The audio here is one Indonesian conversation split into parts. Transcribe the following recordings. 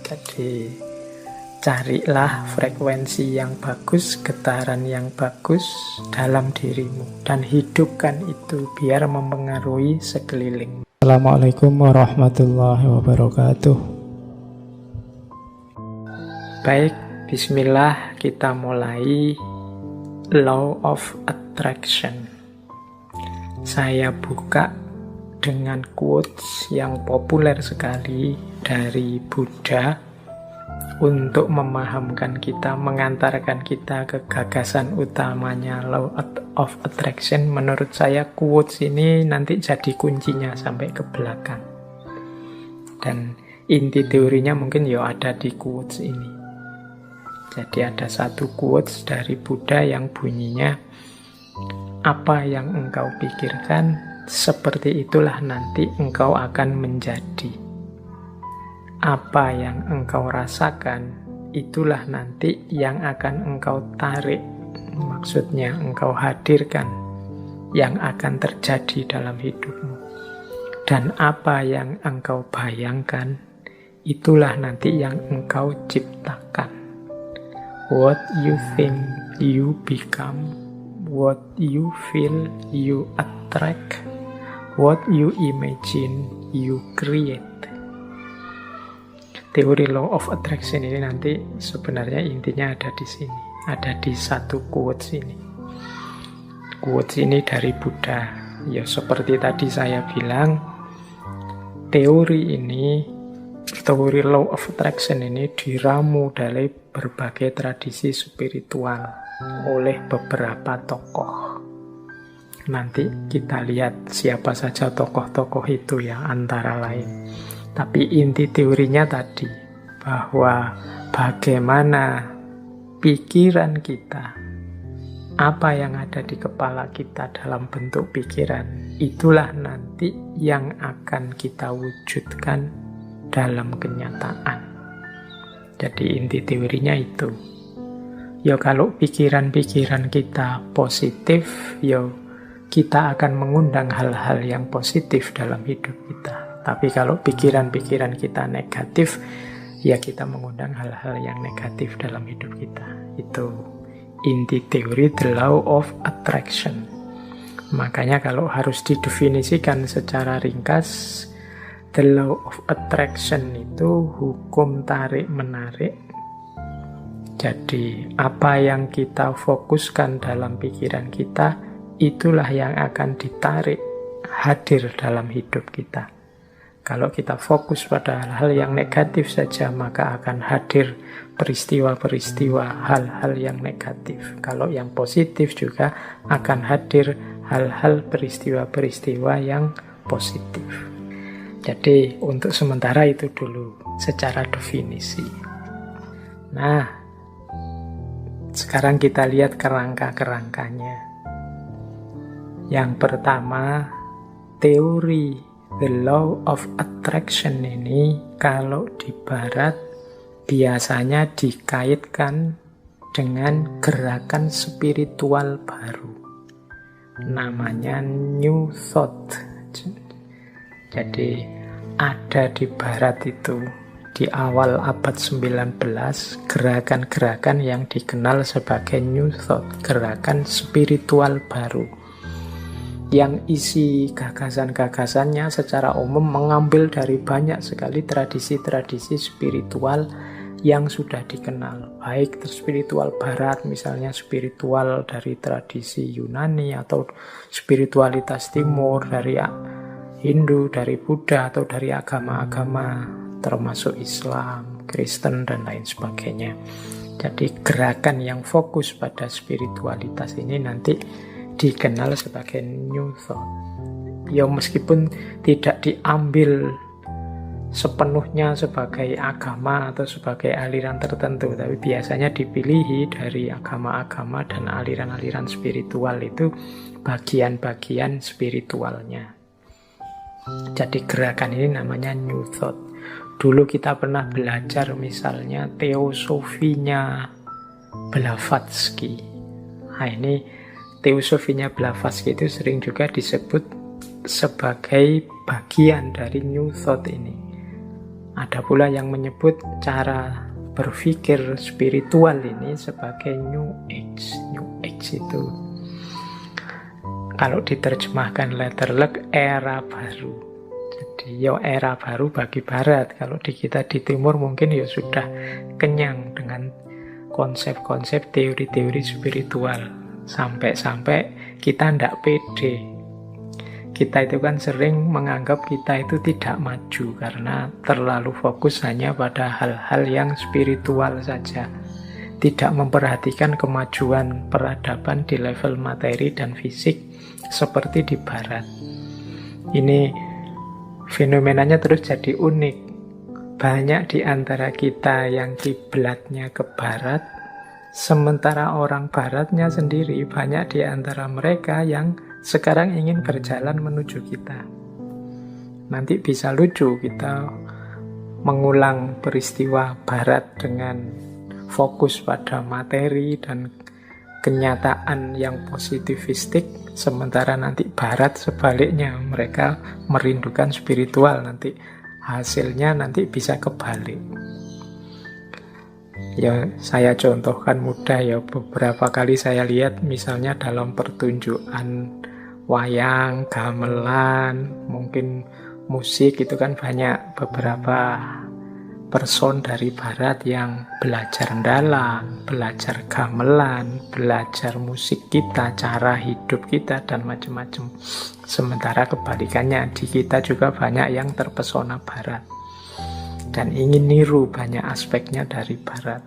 Jadi carilah frekuensi yang bagus, getaran yang bagus dalam dirimu, dan hidupkan itu biar mempengaruhi sekeliling. Assalamualaikum warahmatullahi wabarakatuh. Baik, bismillah, kita mulai Law of Attraction. Saya buka dengan quotes yang populer sekali dari Buddha untuk memahamkan kita, mengantarkan kita ke gagasan utamanya Law of Attraction. Menurut saya quotes ini nanti jadi kuncinya sampai ke belakang. Dan inti teorinya mungkin ya ada di quotes ini. Jadi ada satu quotes dari Buddha yang bunyinya, apa yang engkau pikirkan, seperti itulah nanti engkau akan menjadi. Apa yang engkau rasakan, itulah nanti yang akan engkau tarik. Maksudnya engkau hadirkan yang akan terjadi dalam hidupmu. Dan apa yang engkau bayangkan, itulah nanti yang engkau ciptakan. What you think, you become. What you feel, you attract. What you imagine, you create. Teori Law of Attraction ini nanti sebenarnya intinya ada di sini, ada di satu quotes ini. Quotes ini dari Buddha. Ya seperti tadi saya bilang, teori Law of Attraction ini diramu dari berbagai tradisi spiritual oleh beberapa tokoh. Nanti kita lihat siapa saja tokoh-tokoh itu ya, antara lain. Tapi inti teorinya tadi, bahwa bagaimana pikiran kita, apa yang ada di kepala kita dalam bentuk pikiran, itulah nanti yang akan kita wujudkan dalam kenyataan. Jadi inti teorinya itu. Ya kalau pikiran-pikiran kita positif, ya kita akan mengundang hal-hal yang positif dalam hidup kita. Tapi kalau pikiran-pikiran kita negatif, ya kita mengundang hal-hal yang negatif dalam hidup kita. Itu inti teori The Law of Attraction. Makanya kalau harus didefinisikan secara ringkas, The Law of Attraction itu hukum tarik-menarik. Jadi apa yang kita fokuskan dalam pikiran kita, itulah yang akan ditarik hadir dalam hidup kita. Kalau kita fokus pada hal-hal yang negatif saja, maka akan hadir peristiwa-peristiwa hal-hal yang negatif. Kalau yang positif juga akan hadir hal-hal peristiwa-peristiwa yang positif. Jadi untuk sementara itu dulu secara definisi. Nah, sekarang kita lihat kerangka-kerangkanya. Yang pertama, teori The Law of Attraction ini kalau di barat biasanya dikaitkan dengan gerakan spiritual baru. Namanya New Thought. Jadi ada di barat itu di awal abad 19 gerakan-gerakan yang dikenal sebagai New Thought, gerakan spiritual baru. Yang isi gagasan-gagasannya secara umum mengambil dari banyak sekali tradisi-tradisi spiritual yang sudah dikenal. Baik spiritual barat, misalnya spiritual dari tradisi Yunani, atau spiritualitas timur dari Hindu, dari Buddha, atau dari agama-agama termasuk Islam, Kristen, dan lain sebagainya. Jadi gerakan yang fokus pada spiritualitas ini nanti dikenal sebagai New Thought. Ya meskipun tidak diambil sepenuhnya sebagai agama atau sebagai aliran tertentu, tapi biasanya dipilih dari agama-agama dan aliran-aliran spiritual itu bagian-bagian spiritualnya. Jadi gerakan ini namanya New Thought. Dulu kita pernah belajar misalnya teosofinya Blavatsky. Nah ini teosofinya Blavatsky itu sering juga disebut sebagai bagian dari New Thought ini. Ada pula yang menyebut cara berpikir spiritual ini sebagai New Age. New Age itu kalau diterjemahkan letterlek era baru. Jadi era baru bagi Barat. Kalau di kita di Timur mungkin sudah kenyang dengan konsep-konsep teori-teori spiritual. Sampai-sampai kita tidak pede. Kita itu kan sering menganggap kita itu tidak maju karena terlalu fokus hanya pada hal-hal yang spiritual saja. Tidak memperhatikan kemajuan peradaban di level materi dan fisik seperti di Barat. Ini fenomenanya terus jadi unik. Banyak di antara kita yang kiblatnya ke Barat, sementara orang Baratnya sendiri banyak di antara mereka yang sekarang ingin berjalan menuju kita. Nanti bisa lucu kita mengulang peristiwa Barat dengan fokus pada materi dan kenyataan yang positivistik, sementara nanti Barat sebaliknya, mereka merindukan spiritual. Nanti hasilnya nanti bisa kebalik. Ya, saya contohkan mudah ya, beberapa kali saya lihat misalnya dalam pertunjukan wayang, gamelan, mungkin musik itu kan banyak beberapa person dari Barat yang belajar dalang, belajar gamelan, belajar musik kita, cara hidup kita, dan macam-macam. Sementara kebalikannya, di kita juga banyak yang terpesona Barat dan ingin niru banyak aspeknya dari Barat.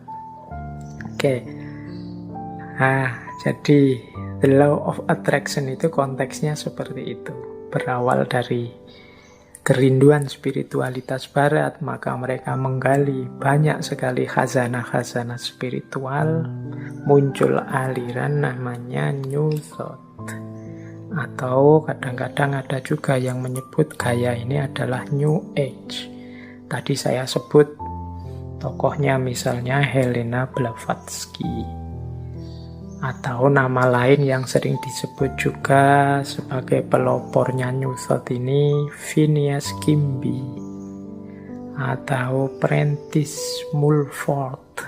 Oke. Nah, jadi The Law of Attraction itu konteksnya seperti itu. Berawal dari kerinduan spiritualitas Barat, maka mereka menggali banyak sekali khazanah-khazanah spiritual. Muncul aliran namanya New Thought. Atau kadang-kadang ada juga yang menyebut gaya ini adalah New Age. Tadi saya sebut tokohnya misalnya Helena Blavatsky. Atau nama lain yang sering disebut juga sebagai pelopornya New Thought ini Phineas Kimby atau Prentice Mulford,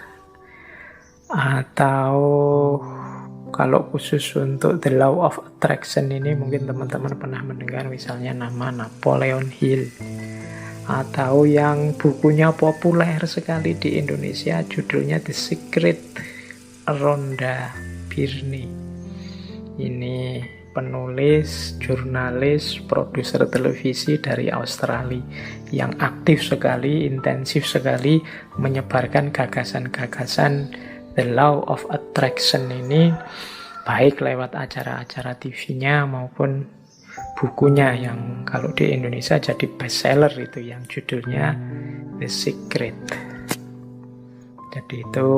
atau kalau khusus untuk The Law of Attraction ini mungkin teman-teman pernah mendengar misalnya nama Napoleon Hill, atau yang bukunya populer sekali di Indonesia judulnya The Secret, Rhonda Byrne. Ini penulis, jurnalis, produser televisi dari Australia yang aktif sekali, intensif sekali menyebarkan gagasan-gagasan The Law of Attraction ini, baik lewat acara-acara TV-nya maupun bukunya yang kalau di Indonesia jadi bestseller itu yang judulnya The Secret. Jadi itu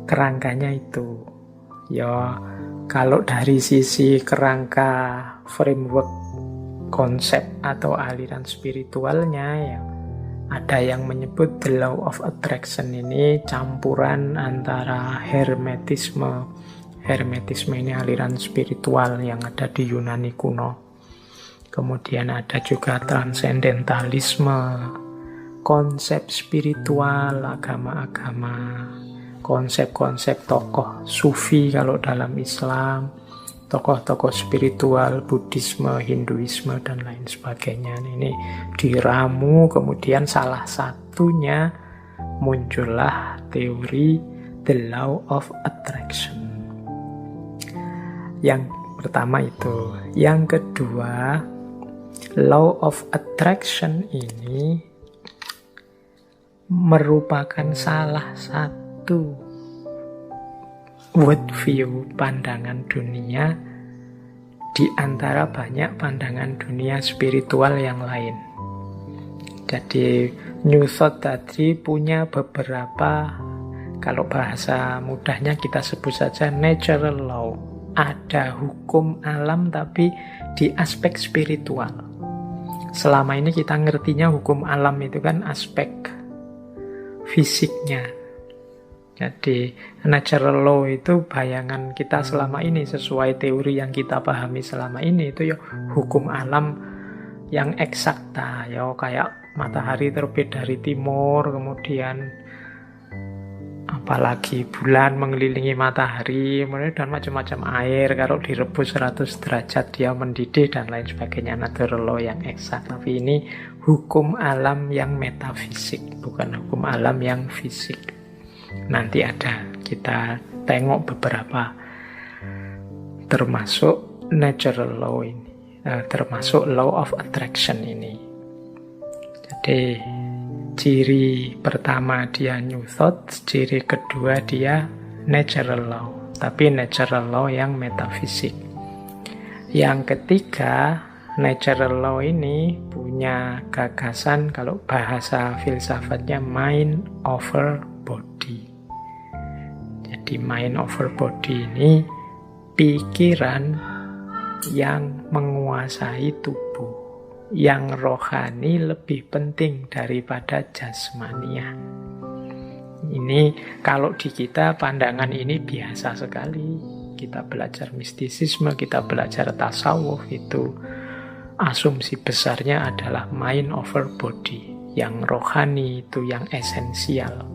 kerangkanya itu. Ya, kalau dari sisi kerangka framework konsep atau aliran spiritualnya ya, ada yang menyebut The Law of Attraction ini campuran antara Hermetisme. Hermetisme ini aliran spiritual yang ada di Yunani kuno. Kemudian ada juga transendentalisme, konsep spiritual, agama-agama, konsep-konsep tokoh sufi kalau dalam Islam, tokoh-tokoh spiritual, Buddhisme, Hinduisme, dan lain sebagainya. Ini diramu, kemudian salah satunya muncullah teori The Law of Attraction. Yang pertama itu. Yang kedua, Law of Attraction ini merupakan salah satu worldview, pandangan dunia di antara banyak pandangan dunia spiritual yang lain. Jadi New Thought tadi punya beberapa, kalau bahasa mudahnya kita sebut saja natural law. Ada hukum alam tapi di aspek spiritual. Selama ini kita ngertinya hukum alam itu kan aspek fisiknya. Jadi natural law itu bayangan kita selama ini, sesuai teori yang kita pahami selama ini, itu ya hukum alam yang eksakta, ya kayak matahari terbit dari timur, kemudian apalagi bulan mengelilingi matahari, dan macam-macam air, kalau direbus 100 derajat dia mendidih dan lain sebagainya, natural law yang eksak. Tapi ini hukum alam yang metafisik, bukan hukum alam yang fisik. Nanti ada, kita tengok beberapa, termasuk natural law ini, termasuk law of attraction ini. Jadi ciri pertama dia new thought, ciri kedua dia natural law, tapi natural law yang metafisik. Yang ketiga, natural law ini punya gagasan, kalau bahasa filsafatnya, mind over body. Jadi mind over body ini pikiran yang menguasai tubuh, yang rohani lebih penting daripada jasmania. Ini kalau di kita pandangan ini biasa sekali. Kita belajar mistisisme, kita belajar tasawuf, itu asumsi besarnya adalah mind over body. Yang rohani itu yang esensial.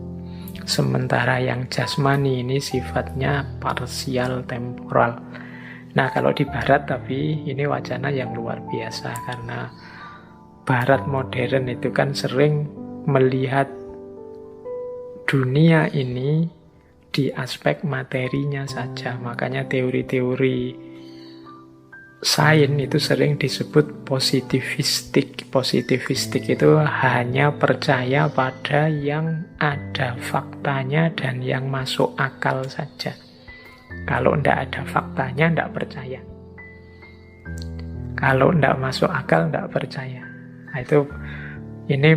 Sementara yang jasmani ini sifatnya parsial, temporal. Nah, kalau di barat, tapi ini wacana yang luar biasa, karena barat modern itu kan sering melihat dunia ini di aspek materinya saja. Makanya teori-teori sains itu sering disebut positivistik. Positivistik itu hanya percaya pada yang ada faktanya dan yang masuk akal saja. Kalau tidak ada faktanya, tidak percaya. Kalau tidak masuk akal, tidak percaya. Nah, ini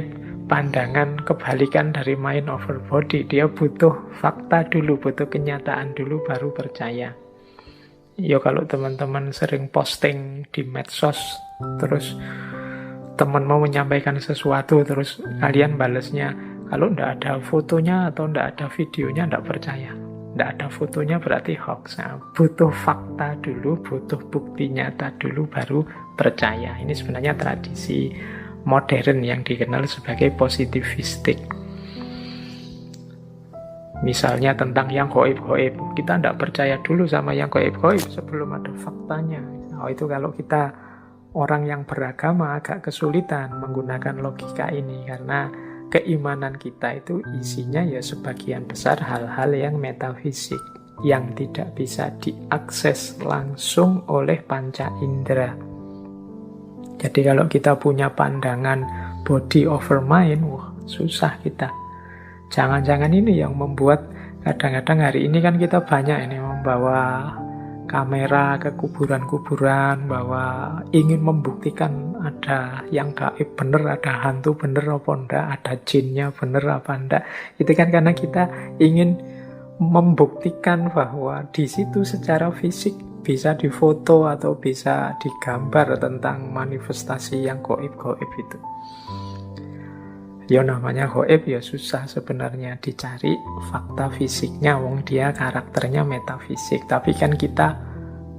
pandangan kebalikan dari mind over body. Dia butuh fakta dulu, butuh kenyataan dulu, baru percaya. Ya kalau teman-teman sering posting di medsos, terus teman mau menyampaikan sesuatu, terus kalian balesnya, kalau tidak ada fotonya atau tidak ada videonya, tidak percaya. Tidak ada fotonya berarti hoax. Nah, butuh fakta dulu, butuh bukti nyata dulu, baru percaya. Ini sebenarnya tradisi modern yang dikenal sebagai positivistik. Misalnya tentang yang gaib-gaib, kita tidak percaya dulu sama yang gaib-gaib sebelum ada faktanya. Oh, itu kalau kita orang yang beragama agak kesulitan menggunakan logika ini, karena keimanan kita itu isinya ya sebagian besar hal-hal yang metafisik, yang tidak bisa diakses langsung oleh panca indera. Jadi kalau kita punya pandangan body over mind, wah susah kita. Jangan-jangan ini yang membuat kadang-kadang hari ini kan kita banyak ini membawa kamera ke kuburan-kuburan, bahwa ingin membuktikan ada yang gaib bener, ada hantu bener apa enggak, ada jinnya bener apa enggak. Itu kan karena kita ingin membuktikan bahwa di situ secara fisik bisa difoto atau bisa digambar tentang manifestasi yang gaib-gaib itu. Ya namanya gaib ya susah sebenarnya dicari fakta fisiknya, wong dia karakternya metafisik. Tapi kan kita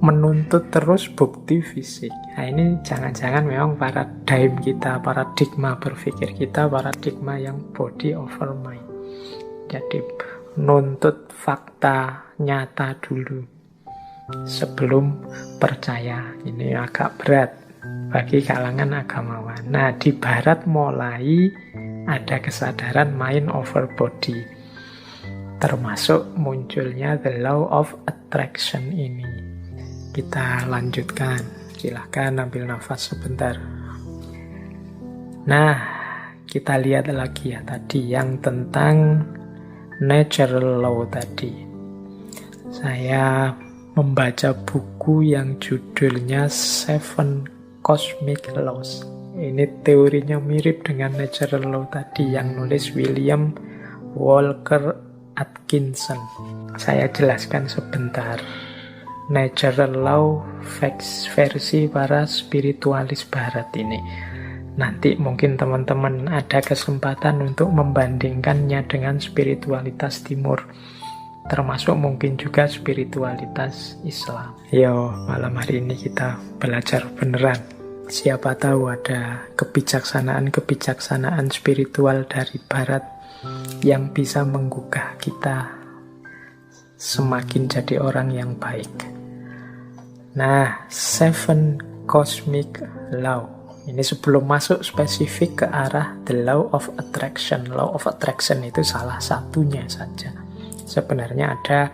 menuntut terus bukti fisik. Nah ini jangan-jangan memang paradigm kita, paradigma berpikir kita, paradigma yang body over mind. Jadi nuntut fakta nyata dulu sebelum percaya. Ini agak berat bagi kalangan agamawan. Nah di barat mulai ada kesadaran mind over body, termasuk munculnya the law of attraction ini. Kita lanjutkan, silahkan ambil nafas sebentar. Nah, kita lihat lagi ya tadi yang tentang natural law tadi. Saya membaca buku yang judulnya Seven Cosmic Laws. Ini teorinya mirip dengan natural law tadi yang nulis William Walker Atkinson. Saya jelaskan sebentar. Natural law versi para spiritualis barat ini. Nanti mungkin teman-teman ada kesempatan untuk membandingkannya dengan spiritualitas timur, termasuk mungkin juga spiritualitas Islam. Yo, malam hari ini kita belajar beneran. Siapa tahu ada kebijaksanaan-kebijaksanaan spiritual dari barat yang bisa menggugah kita semakin jadi orang yang baik. Nah, 7 cosmic law. Ini sebelum masuk spesifik ke arah the law of attraction. Law of attraction itu salah satunya saja. Sebenarnya ada,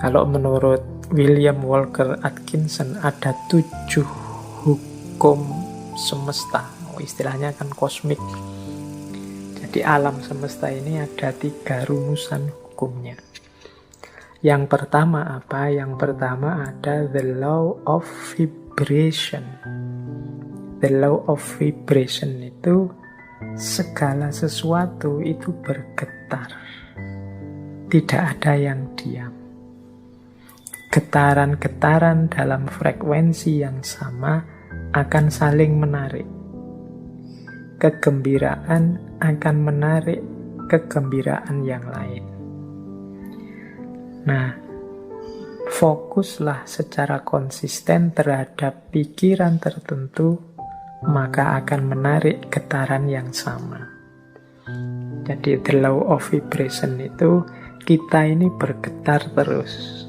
kalau menurut William Walker Atkinson, ada 7 hukum semesta. Istilahnya kan kosmik. Jadi alam semesta ini ada 3 rumusan hukumnya. Yang pertama apa? Yang pertama ada the law of vibration. The law of vibration itu segala sesuatu itu bergetar. Tidak ada yang diam. Getaran-getaran dalam frekuensi yang sama akan saling menarik. Kegembiraan akan menarik kegembiraan yang lain. Nah, fokuslah secara konsisten terhadap pikiran tertentu, maka akan menarik getaran yang sama. Jadi the law of vibration itu kita ini bergetar terus.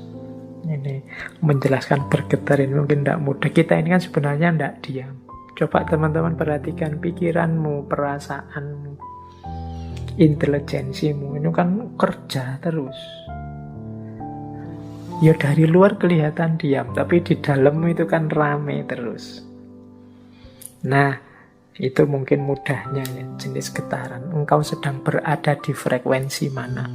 Ini menjelaskan bergetar ini mungkin tidak mudah. Kita ini kan sebenarnya tidak diam. Coba teman-teman perhatikan pikiranmu, perasaanmu, intelijensimu. Ini kan kerja terus. Ya dari luar kelihatan diam, tapi di dalam itu kan rame terus. Nah, itu mungkin mudahnya ya, jenis getaran. Engkau sedang berada di frekuensi mana?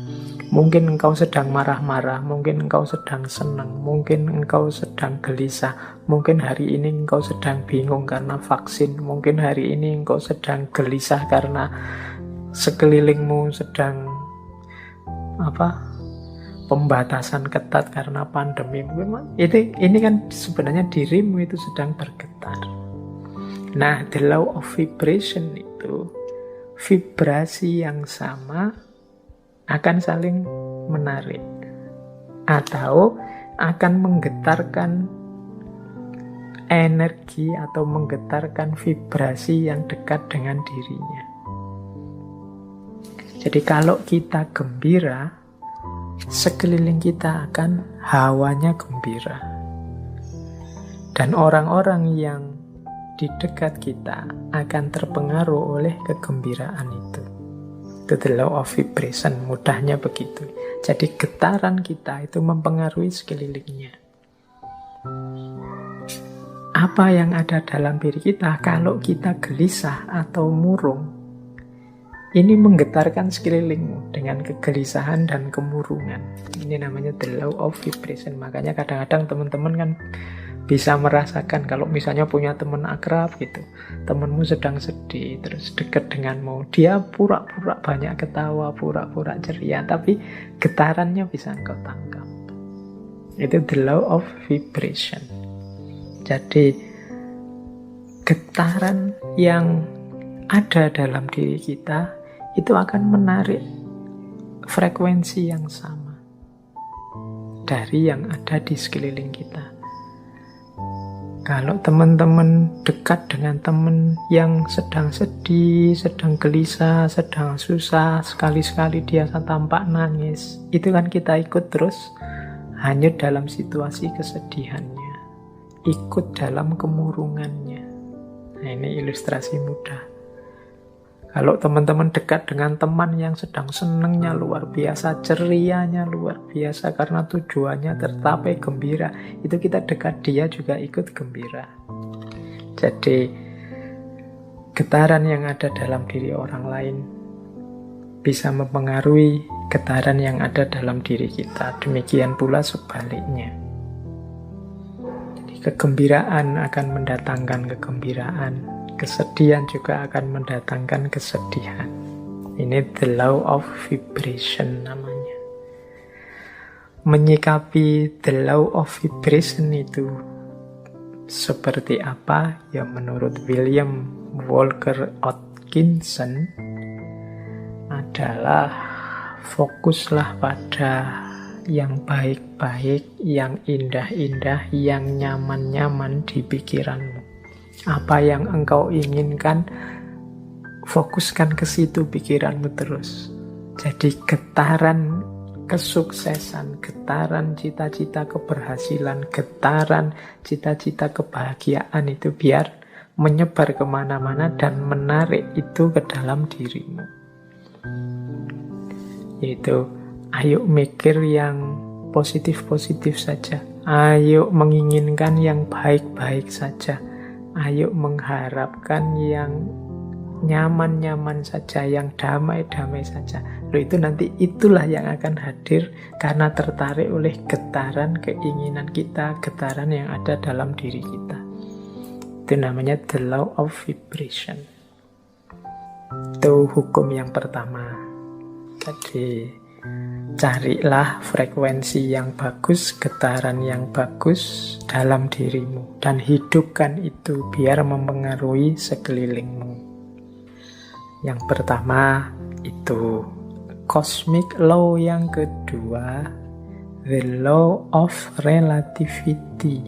Mungkin engkau sedang marah-marah, mungkin engkau sedang senang, mungkin engkau sedang gelisah, mungkin hari ini engkau sedang bingung karena vaksin, mungkin hari ini engkau sedang gelisah karena sekelilingmu sedang pembatasan ketat karena pandemi. Ini kan sebenarnya dirimu itu sedang bergetar. Nah, the law of vibration itu vibrasi yang sama akan saling menarik atau akan menggetarkan energi atau menggetarkan vibrasi yang dekat dengan dirinya. Jadi kalau kita gembira, sekeliling kita akan hawanya gembira. Dan orang-orang yang di dekat kita akan terpengaruh oleh kegembiraan itu. Itu the law of vibration, mudahnya begitu. Jadi getaran kita itu mempengaruhi sekelilingnya. Apa yang ada dalam diri kita kalau kita gelisah atau murung, ini menggetarkan sekelilingmu dengan kegelisahan dan kemurungan. Ini namanya the law of vibration. Makanya kadang-kadang teman-teman kan bisa merasakan kalau misalnya punya teman akrab gitu, temanmu sedang sedih, terus dekat denganmu, dia pura-pura banyak ketawa, pura-pura ceria, tapi getarannya bisa engkau tangkap. Itu the law of vibration. Jadi getaran yang ada dalam diri kita itu akan menarik frekuensi yang sama dari yang ada di sekeliling kita. Kalau teman-teman dekat dengan teman yang sedang sedih, sedang gelisah, sedang susah, sekali-sekali dia tampak nangis, itu kan kita ikut terus hanyut dalam situasi kesedihannya, ikut dalam kemurungannya. Nah, ini ilustrasi mudah. Kalau teman-teman dekat dengan teman yang sedang senangnya luar biasa, cerianya luar biasa karena tujuannya tercapai gembira, itu kita dekat dia juga ikut gembira. Jadi getaran yang ada dalam diri orang lain bisa mempengaruhi getaran yang ada dalam diri kita. Demikian pula sebaliknya. Jadi kegembiraan akan mendatangkan kegembiraan. Kesedihan juga akan mendatangkan kesedihan. Ini the law of vibration namanya. Menyikapi the law of vibration itu seperti apa? Ya menurut William Walker Atkinson adalah fokuslah pada yang baik-baik, yang indah-indah, yang nyaman-nyaman di pikiranmu. Apa yang engkau inginkan, fokuskan ke situ pikiranmu terus. Jadi getaran kesuksesan, getaran cita-cita keberhasilan, getaran cita-cita kebahagiaan itu biar menyebar kemana-mana dan menarik itu ke dalam dirimu. Yaitu, ayo mikir yang positif-positif saja. Ayo menginginkan yang baik-baik saja. Ayo mengharapkan yang nyaman-nyaman saja, yang damai-damai saja. Loh, itu nanti itulah yang akan hadir karena tertarik oleh getaran keinginan kita, getaran yang ada dalam diri kita. Itu namanya the law of vibration. Itu hukum yang pertama. Jadi carilah frekuensi yang bagus, getaran yang bagus dalam dirimu, dan hidupkan itu biar mempengaruhi sekelilingmu. Yang pertama itu cosmic law, yang kedua the law of relativity.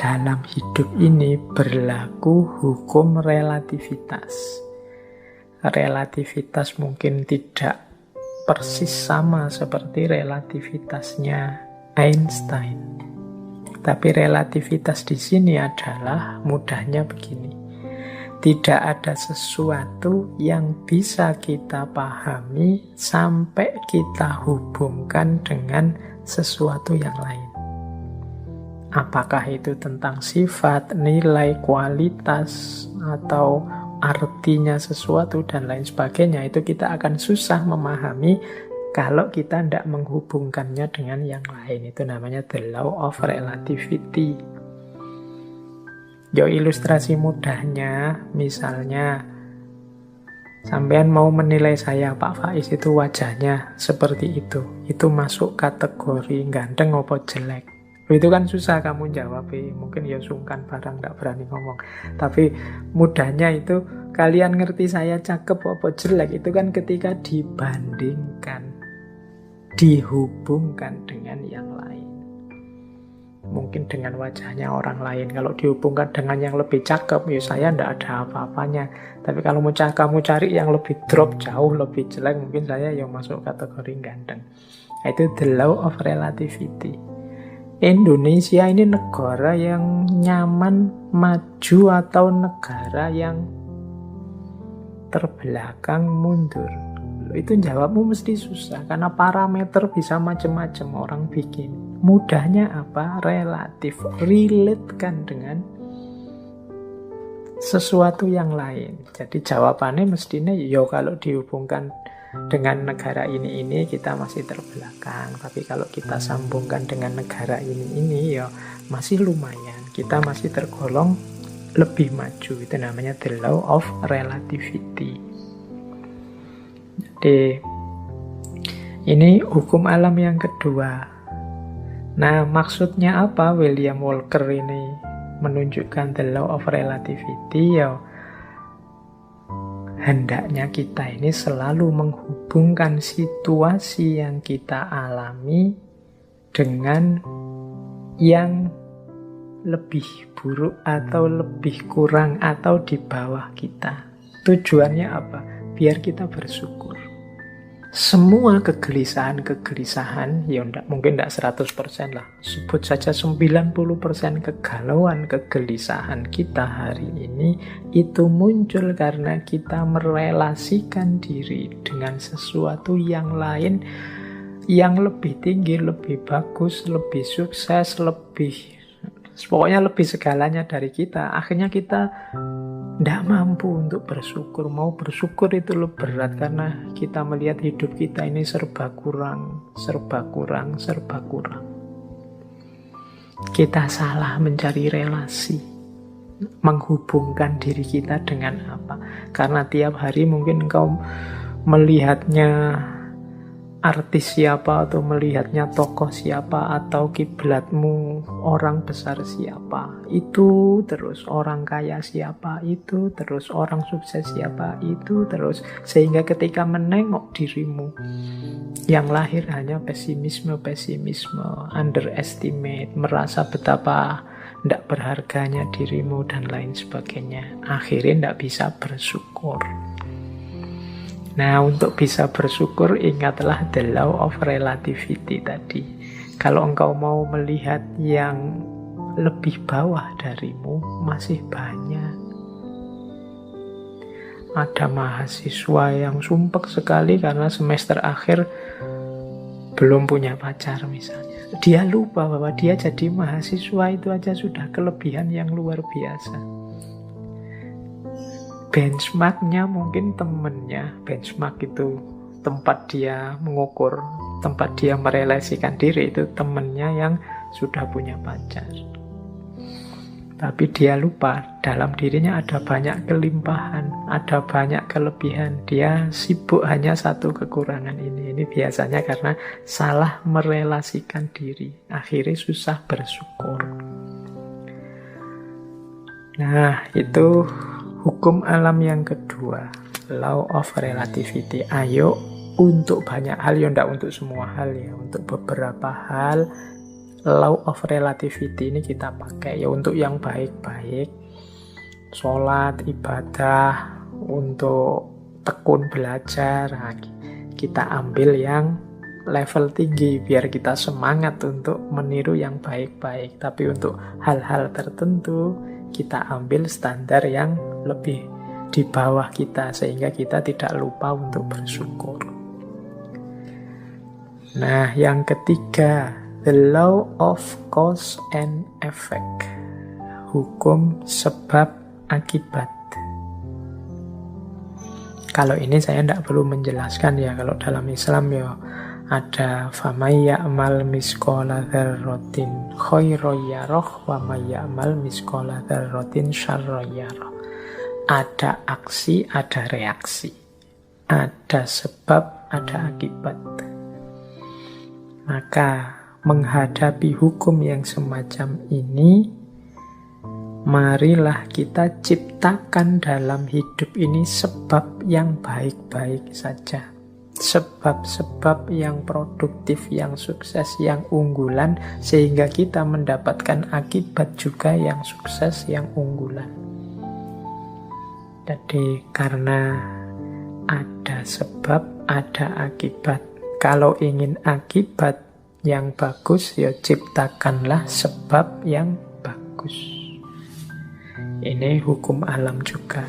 Dalam hidup ini berlaku hukum relativitas. Relativitas mungkin tidak persis sama seperti relativitasnya Einstein. Tapi relativitas di sini adalah mudahnya begini. Tidak ada sesuatu yang bisa kita pahami sampai kita hubungkan dengan sesuatu yang lain. Apakah itu tentang sifat, nilai, kualitas, atau artinya sesuatu dan lain sebagainya, itu kita akan susah memahami kalau kita tidak menghubungkannya dengan yang lain. Itu namanya the law of relativity. Ilustrasi mudahnya, misalnya sampean mau menilai saya, Pak Faiz itu wajahnya seperti itu masuk kategori ganteng apa jelek? Itu kan susah kamu jawab, mungkin ya sungkan barang, gak berani ngomong. Tapi mudahnya itu, kalian ngerti saya cakep apa jelek, itu kan ketika dibandingkan, dihubungkan dengan yang lain. Mungkin dengan wajahnya orang lain, kalau dihubungkan dengan yang lebih cakep, ya saya ndak ada apa-apanya. Tapi kalau kamu cari yang lebih drop, jauh lebih jelek, mungkin saya yang masuk kategori ganteng. Itu the law of relativity. Indonesia ini negara yang nyaman, maju, atau negara yang terbelakang, mundur? Itu jawabmu mesti susah, karena parameter bisa macam-macam orang bikin. Mudahnya apa? Relatif. Relate-kan dengan sesuatu yang lain. Jadi jawabannya mestinya, kalau dihubungkan dengan negara ini kita masih terbelakang. Tapi kalau kita sambungkan dengan negara ini ya masih lumayan. Kita masih tergolong lebih maju. Itu namanya the law of relativity. Jadi ini hukum alam yang kedua. Nah, maksudnya apa William Walker ini menunjukkan the law of relativity? Ya, hendaknya kita ini selalu menghubungkan situasi yang kita alami dengan yang lebih buruk atau lebih kurang atau di bawah kita. Tujuannya apa? Biar kita bersyukur. Semua kegelisahan, ya mungkin tidak 100% lah, sebut saja 90% kegalauan, kegelisahan kita hari ini itu muncul karena kita merelasikan diri dengan sesuatu yang lain, yang lebih tinggi, lebih bagus, lebih sukses, pokoknya lebih segalanya dari kita. Akhirnya kita tidak mampu untuk bersyukur. Mau bersyukur itu lebih berat karena kita melihat hidup kita ini serba kurang. Kita salah mencari relasi, menghubungkan diri kita dengan apa. Karena tiap hari mungkin engkau melihatnya artis siapa, atau melihatnya tokoh siapa, atau kiblatmu orang besar siapa, itu terus orang kaya siapa, itu terus orang sukses siapa, itu terus, sehingga ketika menengok dirimu yang lahir hanya pesimisme, underestimate, merasa betapa tidak berharganya dirimu, dan lain sebagainya. Akhirnya tidak bisa bersyukur. Nah, untuk bisa bersyukur, ingatlah the law of relativity tadi. Kalau engkau mau melihat yang lebih bawah darimu, masih banyak. Ada mahasiswa yang sumpek sekali karena semester akhir belum punya pacar misalnya. Dia lupa bahwa dia jadi mahasiswa itu aja sudah kelebihan yang luar biasa. Benchmarknya mungkin temennya. Benchmark itu tempat dia mengukur, tempat dia merelasikan diri, itu temennya yang sudah punya pacar. Tapi dia lupa, dalam dirinya ada banyak kelimpahan, ada banyak kelebihan. Dia sibuk hanya satu kekurangan ini. Ini biasanya karena salah merelasikan diri. Akhirnya susah bersyukur. Nah, itu hukum alam yang kedua, law of relativity. Ayo, untuk banyak hal, ya tidak untuk semua hal ya, untuk beberapa hal, law of relativity ini kita pakai ya untuk yang baik-baik, sholat, ibadah, untuk tekun belajar. Nah, kita ambil yang level tinggi biar kita semangat untuk meniru yang baik-baik. Tapi untuk hal-hal tertentu kita ambil standar yang lebih di bawah kita, sehingga kita tidak lupa untuk bersyukur. Nah, yang ketiga, the law of cause and effect. Hukum sebab akibat. Kalau ini saya tidak perlu menjelaskan ya. Kalau dalam Islam ya ada famay ya'mal misqala dzarratin khairan yarah wa may ya'mal misqala dzarratin syarran yarah. Ada aksi, ada reaksi. Ada sebab, ada akibat. Maka menghadapi hukum yang semacam ini, marilah kita ciptakan dalam hidup ini sebab yang baik-baik saja. Sebab-sebab yang produktif, yang sukses, yang unggulan, sehingga kita mendapatkan akibat juga yang sukses, yang unggulan. Jadi karena ada sebab, ada akibat. Kalau ingin akibat yang bagus, ya ciptakanlah sebab yang bagus. Ini hukum alam juga.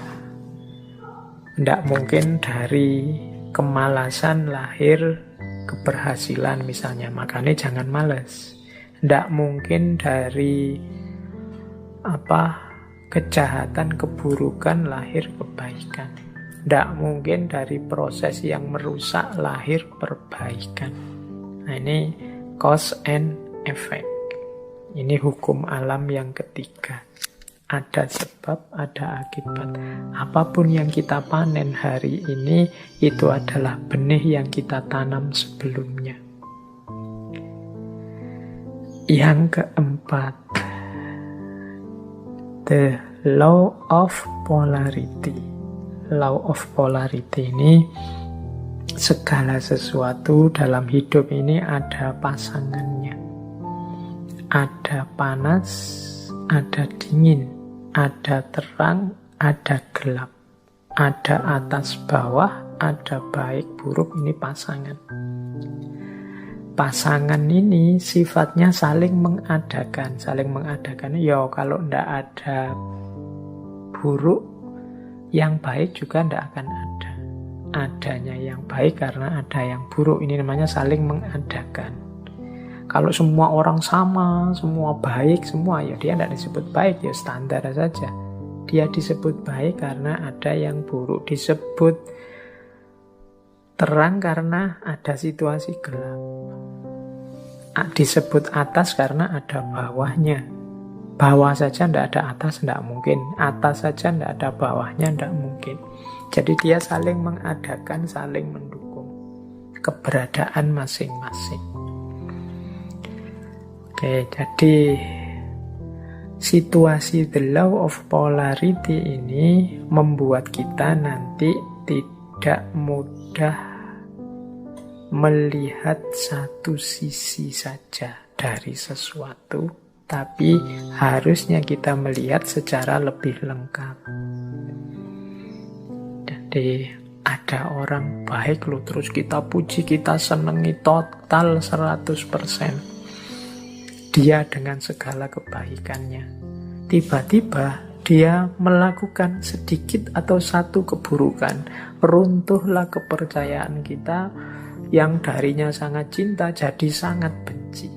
Tidak mungkin dari kemalasan lahir keberhasilan misalnya, makanya jangan malas. Tidak mungkin dari kejahatan, keburukan lahir kebaikan. Tidak mungkin dari proses yang merusak lahir perbaikan. Nah, ini cause and effect. Ini hukum alam yang ketiga. Ada sebab, ada akibat. Apapun yang kita panen hari ini, itu adalah benih yang kita tanam sebelumnya. Yang keempat, the law of polarity. Law of polarity ini, segala sesuatu dalam hidup ini ada pasangannya. Ada panas, ada dingin, ada terang, ada gelap, ada atas bawah, ada baik buruk. Ini pasangan. Pasangan ini sifatnya saling mengadakan. Saling mengadakan, ya kalau tidak ada buruk, yang baik juga tidak akan ada. Adanya yang baik karena ada yang buruk. Ini namanya saling mengadakan. Kalau semua orang sama, semua baik, semua, ya dia tidak disebut baik, ya standar saja. Dia disebut baik karena ada yang buruk. Disebut terang karena ada situasi gelap. Disebut atas karena ada bawahnya. Bawah saja tidak ada atas, tidak mungkin. Atas saja tidak ada bawahnya, tidak mungkin. Jadi dia saling mengadakan, saling mendukung keberadaan masing-masing. Oke, jadi situasi the law of polarity ini membuat kita nanti tidak mudah melihat satu sisi saja dari sesuatu, tapi harusnya kita melihat secara lebih lengkap. Jadi ada orang baik loh, terus kita puji, kita senengi total 100%. Dia dengan segala kebaikannya. Tiba-tiba dia melakukan sedikit atau satu keburukan. Runtuhlah kepercayaan kita yang darinya sangat cinta jadi sangat benci.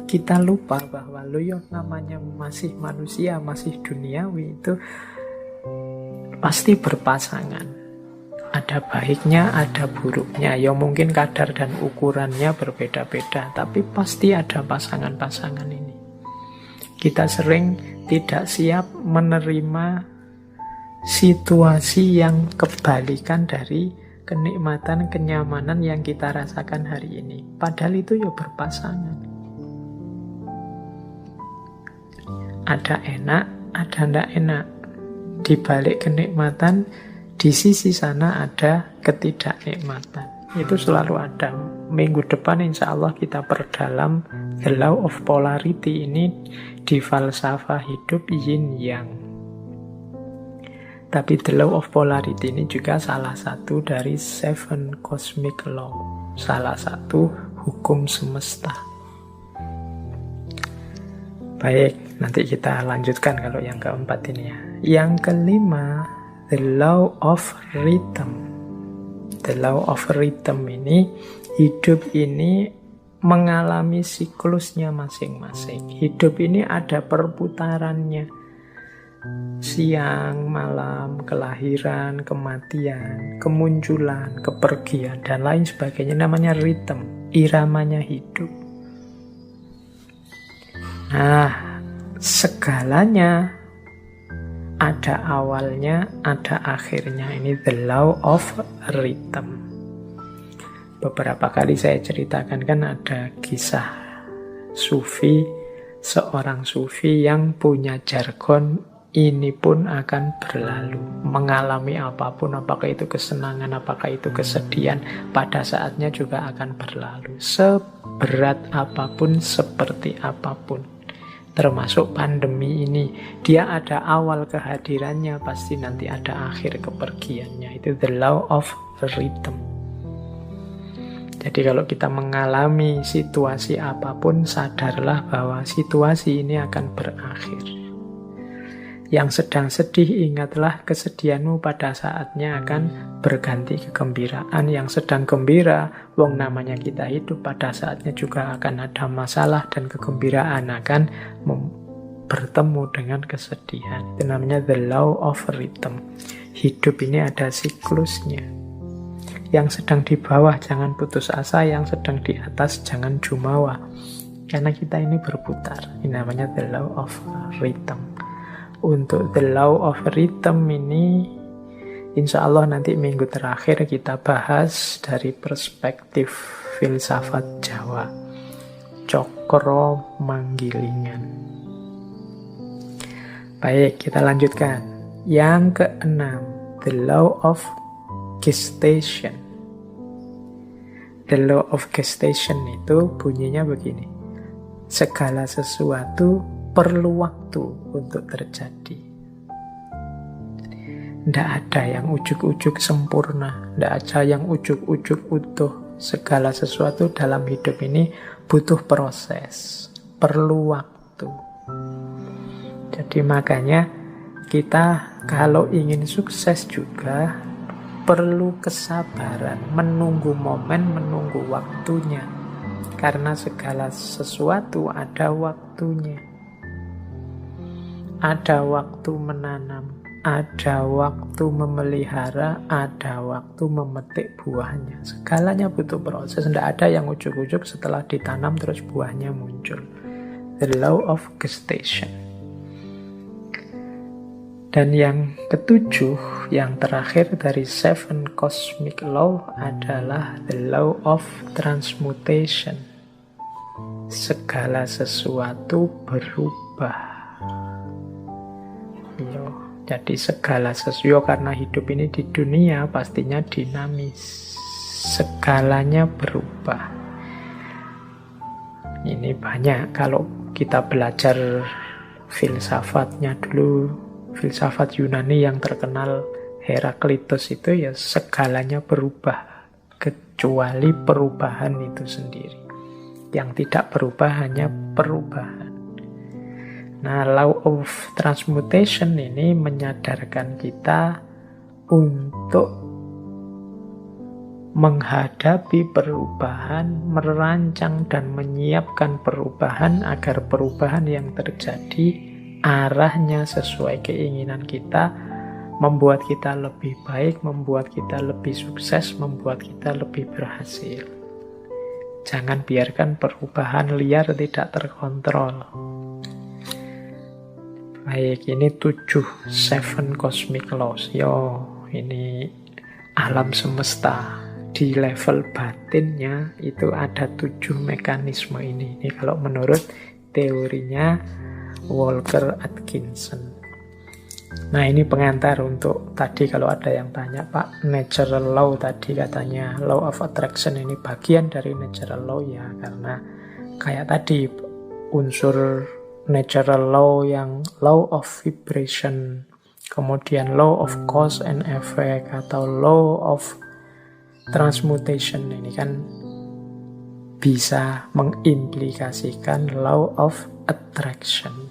Kita lupa bahwa lo yang namanya masih manusia, masih duniawi itu pasti berpasangan. Ada baiknya, ada buruknya. Ya mungkin kadar dan ukurannya berbeda-beda, tapi pasti ada pasangan-pasangan ini. Kita sering tidak siap menerima situasi yang kebalikan dari kenikmatan, kenyamanan yang kita rasakan hari ini. Padahal itu ya berpasangan. Ada enak, ada tidak enak. Di balik kenikmatan, di sisi sana ada ketidaknikmatan. Itu selalu ada. Minggu depan insya Allah kita perdalam the law of polarity ini di falsafah hidup yin yang. Tapi the law of polarity ini juga salah satu dari 7 cosmic law. Salah satu hukum semesta. Baik, nanti kita lanjutkan kalau yang keempat ini ya. Yang kelima, the law of rhythm. The law of rhythm ini, hidup ini mengalami siklusnya masing-masing. Hidup ini ada perputarannya. Siang, malam, kelahiran, kematian, kemunculan, kepergian, dan lain sebagainya. Namanya rhythm, iramanya hidup. Nah, segalanya ada awalnya, ada akhirnya. Ini the law of rhythm. Beberapa kali saya ceritakan kan ada kisah sufi, seorang sufi yang punya jargon, ini pun akan berlalu. Mengalami apapun, apakah itu kesenangan, apakah itu kesedihan, pada saatnya juga akan berlalu. Seberat apapun, seperti apapun. Termasuk pandemi ini, dia ada awal kehadirannya, pasti nanti ada akhir kepergiannya. Itu the law of rhythm. Jadi kalau kita mengalami situasi apapun, sadarlah bahwa situasi ini akan berakhir. Yang sedang sedih, ingatlah kesedihanmu pada saatnya akan berganti kegembiraan. Yang sedang gembira, wong namanya kita hidup, pada saatnya juga akan ada masalah dan kegembiraan akan bertemu dengan kesedihan. Itu namanya the law of rhythm. Hidup ini ada siklusnya. Yang sedang di bawah jangan putus asa, yang sedang di atas jangan jumawa. Karena kita ini berputar. Ini namanya the law of rhythm. Untuk the law of rhythm ini, insya Allah nanti minggu terakhir kita bahas dari perspektif filsafat Jawa. Cokro Manggilingan. Baik, kita lanjutkan. Yang keenam, the law of gestation. The law of gestation itu bunyinya begini. Segala sesuatu perlu waktu untuk terjadi. Tidak ada yang ujuk-ujuk sempurna, tidak ada yang ujuk-ujuk utuh. Segala sesuatu dalam hidup ini butuh proses, perlu waktu. Jadi makanya kita kalau ingin sukses juga perlu kesabaran, menunggu momen, menunggu waktunya. Karena segala sesuatu ada waktunya. Ada waktu menanam, ada waktu memelihara, ada waktu memetik buahnya. Segalanya butuh proses. Tidak ada yang ujuk-ujuk setelah ditanam terus buahnya muncul. The law of gestation. Dan yang ketujuh, yang terakhir dari 7 cosmic law adalah the law of transmutation. Segala sesuatu berubah. Jadi segala sesuatu, karena hidup ini di dunia pastinya dinamis. Segalanya berubah. Ini banyak. Kalau kita belajar filsafatnya dulu, filsafat Yunani yang terkenal Heraklitus itu ya segalanya berubah kecuali perubahan itu sendiri. Yang tidak berubah hanya perubahan. Nah, law of transmutation ini menyadarkan kita untuk menghadapi perubahan, merancang dan menyiapkan perubahan agar perubahan yang terjadi arahnya sesuai keinginan kita, membuat kita lebih baik, membuat kita lebih sukses, membuat kita lebih berhasil. Jangan biarkan perubahan liar tidak terkontrol. Baik, ini 7 cosmic laws. Ini alam semesta. Di level batinnya itu ada 7 mekanisme ini. Ini kalau menurut teorinya Walker Atkinson. Nah, ini pengantar untuk tadi kalau ada yang tanya, Pak, natural law tadi katanya law of attraction ini bagian dari natural law ya, karena kayak tadi unsur natural law yang law of vibration, kemudian law of cause and effect atau law of transmutation ini kan bisa mengimplikasikan law of attraction.